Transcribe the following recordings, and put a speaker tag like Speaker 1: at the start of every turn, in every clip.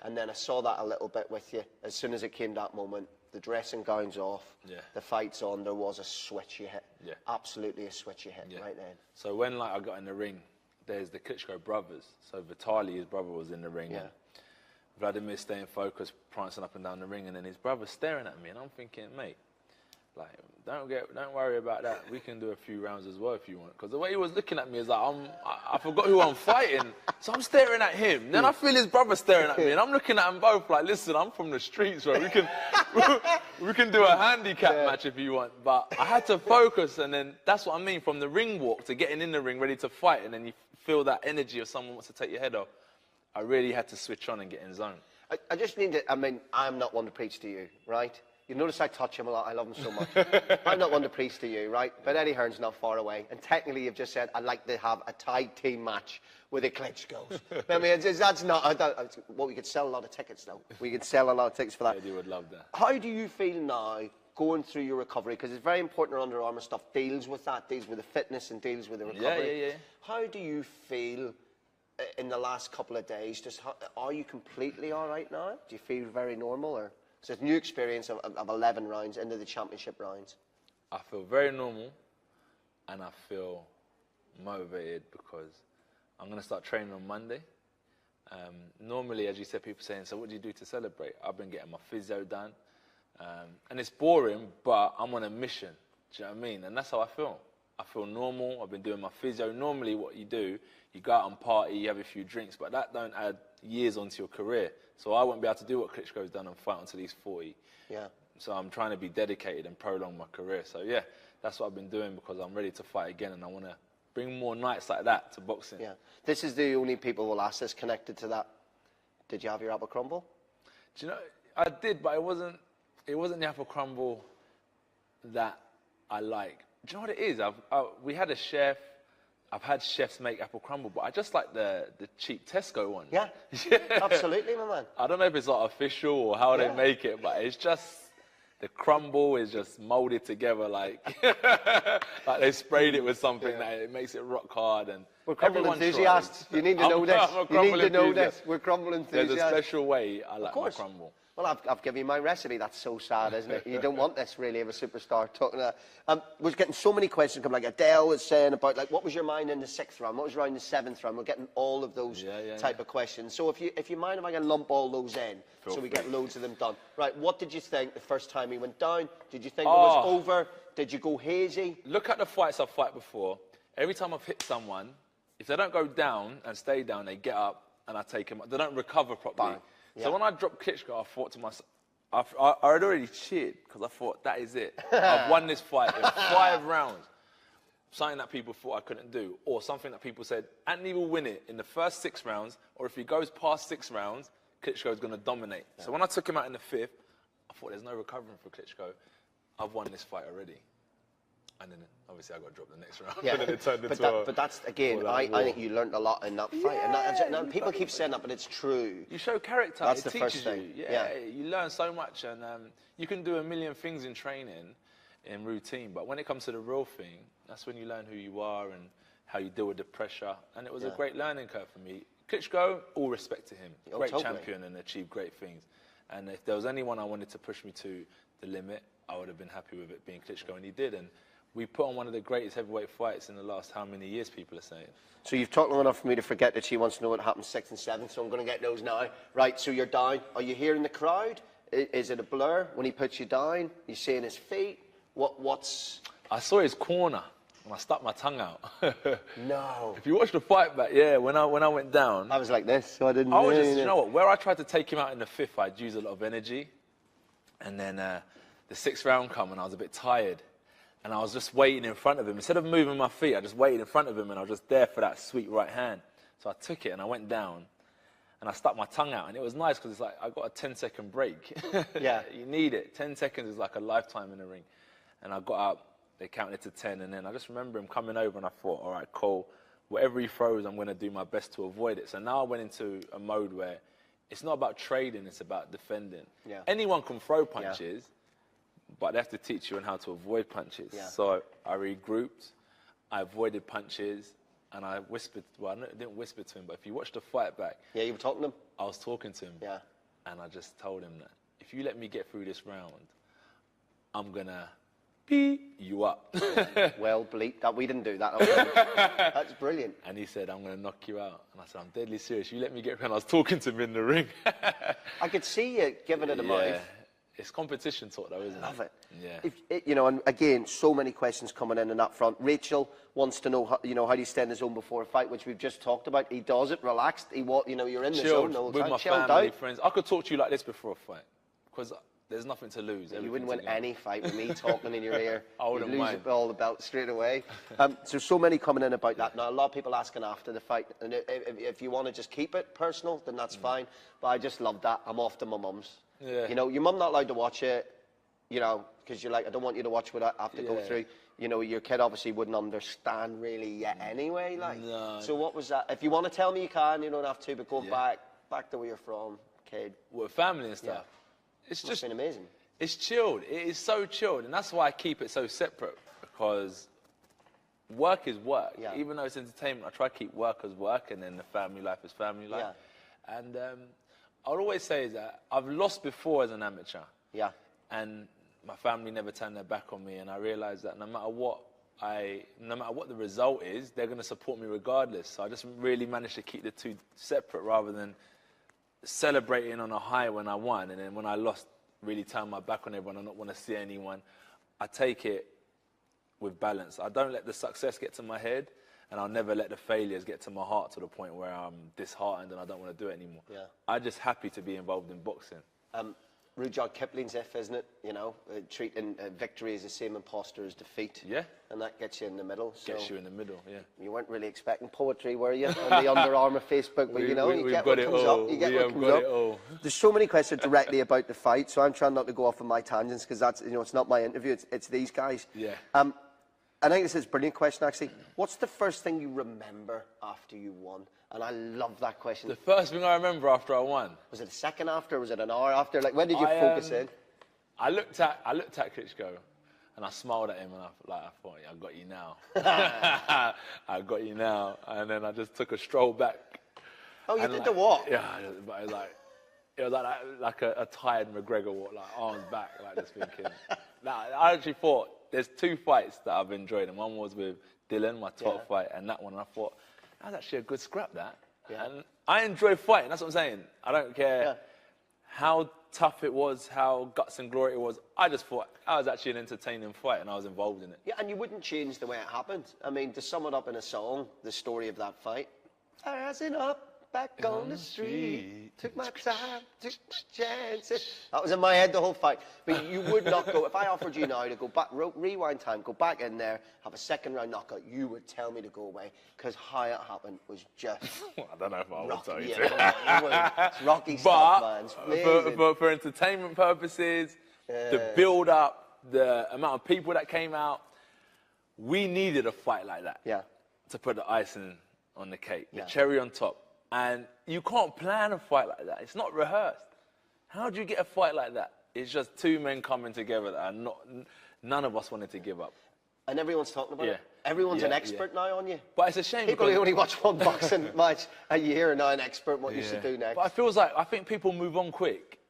Speaker 1: And then I saw that a little bit with you. As soon as it came that moment, the dressing gown's off, the fight's on, there was a switch you hit. Absolutely a switch you hit right then.
Speaker 2: So when I got in the ring, there's the Klitschko brothers. So Vitali, his brother, was in the ring. And Vladimir staying focused, prancing up and down the ring, and then his brother's staring at me, and I'm thinking, mate, like, don't worry about that. We can do a few rounds as well if you want. Because the way he was looking at me is like, I forgot who I'm fighting. So I'm staring at him. Then I feel his brother staring at me, and I'm looking at them both like, listen, I'm from the streets, bro. We can do a handicap match if you want. But I had to focus, and then that's what I mean, from the ring walk to getting in the ring ready to fight, and then you feel that energy of someone wants to take your head off. I really had to switch on and get in zone.
Speaker 1: I just need to, I mean, I'm not one to preach to you, right? You notice I touch him a lot. I love him so much. I'm not one to preach to you, right? But Eddie Hearn's not far away. And technically, you've just said, I'd like to have a tag team match with the Klitschkos. I mean, that's not... well, we could sell a lot of tickets, though. We could sell a lot of tickets for that.
Speaker 2: Eddie would love that.
Speaker 1: How do you feel now going through your recovery? Because it's very important, Under Armour stuff deals with that, deals with the fitness and deals with the recovery. How do you feel in the last couple of days? Just are you completely all right now? Do you feel very normal, or... So it's a new experience of 11 rounds into the championship rounds.
Speaker 2: I feel very normal, and I feel motivated because I'm going to start training on Monday. Normally, as you said, people saying, so what do you do to celebrate? I've been getting my physio done. And it's boring, but I'm on a mission. Do you know what I mean? And that's how I feel. I feel normal. I've been doing my physio. Normally, what you do, you go out and party, you have a few drinks, but that don't add years onto your career. So I won't be able to do what Klitschko's done and fight until he's 40. So I'm trying to be dedicated and prolong my career. So yeah, that's what I've been doing because I'm ready to fight again, and I want to bring more nights like that to boxing.
Speaker 1: This is the only people will ask this connected to that. Did you have your apple crumble?
Speaker 2: Do you know, I did, but it wasn't the apple crumble that I like. Do you know what it is? We had a chef. I've had chefs make apple crumble, but I just like the cheap Tesco one.
Speaker 1: Absolutely, my man.
Speaker 2: I don't know if it's artificial or how they make it, but it's just, the crumble is just molded together like like they sprayed it with something that it makes it rock hard. And
Speaker 1: we're crumble enthusiasts. You need to know this. You need to know this. We're crumble enthusiasts.
Speaker 2: There's a special way I like my crumble.
Speaker 1: Well, I've given you my recipe. That's so sad, isn't it? You don't want this, really, of a superstar talking to that. We're getting so many questions come, like Adele was saying about, like, what was your mind in the 6th round? What was your mind in the 7th round? We're getting all of those type of questions. So if you mind if I can lump all those in, so we get loads of them done. Right, what did you think the first time he went down? Did you think it was over? Did you go hazy?
Speaker 2: Look at the fights I've fought before. Every time I've hit someone, if they don't go down and stay down, they get up and I take them up. They don't recover properly. So when I dropped Klitschko, I thought to myself, I had already cheered because I thought, that is it. I've won this fight in 5 rounds. Something that people thought I couldn't do, or something that people said, Anthony will win it in the first 6 rounds, or if he goes past 6 rounds, Klitschko's going to dominate. So when I took him out in the 5th, I thought there's no recovering for Klitschko. I've won this fight already. And then obviously I got dropped the next round. And then it turned into
Speaker 1: but that's, again, I think you learned a lot in that fight. And people keep saying that, but it's true.
Speaker 2: You show character.
Speaker 1: That's
Speaker 2: it
Speaker 1: the
Speaker 2: teaches
Speaker 1: first thing.
Speaker 2: You. You learn so much, and you can do a million things in training, in routine, but when it comes to the real thing, that's when you learn who you are and how you deal with the pressure. And it was a great learning curve for me. Klitschko, all respect to him. Great champion and achieved great things. And if there was anyone I wanted to push me to the limit, I would have been happy with it being Klitschko, and he did. And we put on one of the greatest heavyweight fights in the last how many years, people are saying.
Speaker 1: So you've talked long enough for me to forget that she wants to know what happened 6th and 7th, so I'm going to get those now. Right, so you're down. Are you hearing the crowd? Is it a blur when he puts you down? You seeing his feet? What's...
Speaker 2: I saw his corner, and I stuck my tongue out.
Speaker 1: No.
Speaker 2: If you watch the fight back, when I went down...
Speaker 1: I was like this, so I didn't...
Speaker 2: you know what, where I tried to take him out in the 5th, I'd use a lot of energy. And then the 6th round come, and I was a bit tired. And I was just waiting in front of him. Instead of moving my feet, I just waited in front of him, and I was just there for that sweet right hand. So I took it, and I went down, and I stuck my tongue out. And it was nice, because it's like I got a 10-second break. You need it. 10 seconds is like a lifetime in the ring. And I got up, they counted to 10, and then I just remember him coming over, and I thought, all right, cool. Whatever he throws, I'm going to do my best to avoid it. So now I went into a mode where it's not about trading, it's about defending. Anyone can throw punches, but they have to teach you on how to avoid punches. So I regrouped, I avoided punches, and I whispered, well, I didn't whisper to him, but if you watch the fight back...
Speaker 1: Yeah, you were talking to him?
Speaker 2: I was talking to him.
Speaker 1: Yeah.
Speaker 2: And I just told him that, if you let me get through this round, I'm going to beat you up.
Speaker 1: Well, bleep that. We didn't do that. That's brilliant.
Speaker 2: And he said, I'm going to knock you out. And I said, I'm deadly serious. You let me get through. And I was talking to him in the ring.
Speaker 1: I could see you giving it a mouth.
Speaker 2: It's competition talk, though, isn't it?
Speaker 1: Love it.
Speaker 2: Yeah.
Speaker 1: You know, and again, so many questions coming in that front. Rachel wants to know, how do you stay in the zone before a fight, which we've just talked about. He does it relaxed. You're in the zone the whole time.
Speaker 2: With my family, friends. I could talk to you like this before a fight, because there's nothing to lose.
Speaker 1: You wouldn't win any fight with me talking in your ear.
Speaker 2: I wouldn't mind.
Speaker 1: You'd lose all the belt straight away. So many coming in about that. Now, a lot of people asking after the fight, and if you want to just keep it personal, then that's fine. But I just love that. I'm off to my mum's.
Speaker 2: Yeah.
Speaker 1: You know, your mum not allowed to watch it, you know, because you're like, I don't want you to watch what I have to go through. You know, your kid obviously wouldn't understand really yet anyway. Like,
Speaker 2: no.
Speaker 1: So what was that? If you want to tell me, you can. You don't have to, but go back to where you're from, kid.
Speaker 2: With family and stuff. It's
Speaker 1: just been amazing.
Speaker 2: It's chilled. It is so chilled, and that's why I keep it so separate, because work is work.
Speaker 1: Yeah.
Speaker 2: Even though it's entertainment, I try to keep work as work, and then the family life is family life.
Speaker 1: Yeah.
Speaker 2: And I would always say that I've lost before as an amateur.
Speaker 1: Yeah.
Speaker 2: And my family never turned their back on me, and I realised that no matter what the result is, they're going to support me regardless. So I just really managed to keep the two separate, rather than celebrating on a high when I won, and then when I lost, really turn my back on everyone and not want to see anyone. I take it with balance. I don't let the success get to my head, and I'll never let the failures get to my heart to the point where I'm disheartened and I don't want to do it anymore.
Speaker 1: Yeah.
Speaker 2: I'm just happy to be involved in boxing.
Speaker 1: Rudyard Kipling's if, isn't it? You know, treating victory as the same imposter as defeat.
Speaker 2: Yeah.
Speaker 1: And that gets you in the middle. So
Speaker 2: Gets you in the middle, yeah.
Speaker 1: You weren't really expecting poetry, were you, on the Under Armour Facebook? But, you know, you get what comes up. You get what comes up. There's so many questions directly about the fight, so I'm trying not to go off on my tangents, because that's, you know, it's not my interview, it's these guys.
Speaker 2: Yeah.
Speaker 1: I think this is a brilliant question, actually. What's the first thing you remember after you won? And I love that question.
Speaker 2: The first thing I remember after I won.
Speaker 1: Was it a second after? Was it an hour after? Like, when did you focus in?
Speaker 2: I looked at Klitschko, and I smiled at him, and I thought, yeah, I got you now. I got you now. And then I just took a stroll back.
Speaker 1: Oh, you did the walk?
Speaker 2: Yeah, but it was like a tired McGregor walk, like arms back, like just thinking. I actually thought there's two fights that I've enjoyed, and one was with Dylan, my top fight, and that one, and I thought, that was actually a good scrap, that. Yeah. And I enjoy fighting, that's what I'm saying. I don't care how tough it was, how guts and glory it was. I just thought that was actually an entertaining fight, and I was involved in it. Yeah,
Speaker 1: and you wouldn't change the way it happened. I mean, to sum it up in a song, the story of that fight. Rising up, back on the street, took my time, took my chances. That was in my head the whole fight. But you would not go, if I offered you now to go back, rewind time, go back in there, have a second round knockout, you would tell me to go away, because how it happened was just
Speaker 2: I don't know if I would tell you
Speaker 1: to. It's Rocky stuff, man.
Speaker 2: But for entertainment purposes, the build-up, the amount of people that came out, we needed a fight like that to put the icing on the cake, the cherry on top. And you can't plan a fight like that. It's not rehearsed. How do you get a fight like that? It's just two men coming together that are none of us wanted to give up.
Speaker 1: And everyone's talking about it. Everyone's an expert now on you.
Speaker 2: But it's a shame.
Speaker 1: People who only watch one boxing match a year are now an expert in what you should do next.
Speaker 2: But I think people move on quick.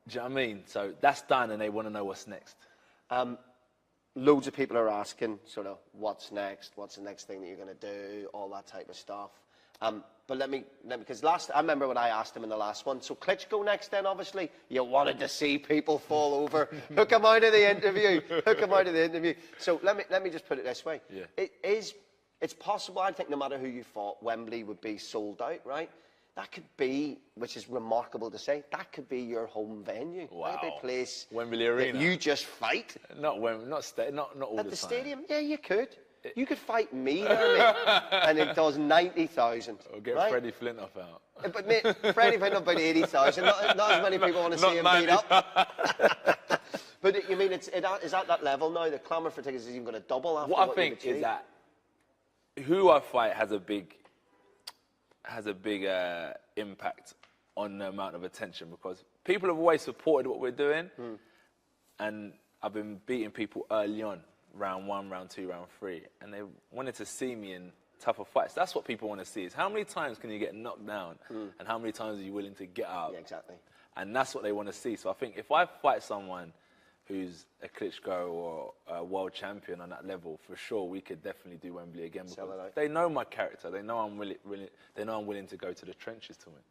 Speaker 2: Do you know what I mean? So that's done, and they want to know what's next.
Speaker 1: Loads of people are asking, sort of, what's next? What's the next thing that you're going to do? All that type of stuff. But because I remember when I asked him in the last one, so Klitschko next then, obviously, you wanted to see people fall over. Hook him out of the interview. So let me just put it this way. Yeah. It's possible, I think, no matter who you fought, Wembley would be sold out, right? That could be, which is remarkable to say, that could be your home venue.
Speaker 2: Wow.
Speaker 1: Maybe a place
Speaker 2: Wembley Arena.
Speaker 1: You just fight.
Speaker 2: Not Wembley, not all
Speaker 1: at
Speaker 2: the
Speaker 1: the
Speaker 2: time.
Speaker 1: Stadium? Yeah, you could. You could fight me there, mate, and it does 90,000.
Speaker 2: Or get Freddie Flintoff out.
Speaker 1: But mate, Freddie Flintoff about 80,000. Not as many people want to see him beat up. But you mean is at that level now? The clamour for tickets is even going to double after
Speaker 2: what I think is that who I fight has a big impact on the amount of attention, because people have always supported what we're doing, and I've been beating people early on. Round 1, round 2, round 3, and they wanted to see me and tougher fights. That's what people want to see, is how many times can you get knocked down and how many times are you willing to get up?
Speaker 1: Yeah, exactly.
Speaker 2: And that's what they want to see. So I think if I fight someone who's a Klitschko or a world champion on that level, for sure we could definitely do Wembley again, because they know my character. They know I'm willing to go to the trenches to win.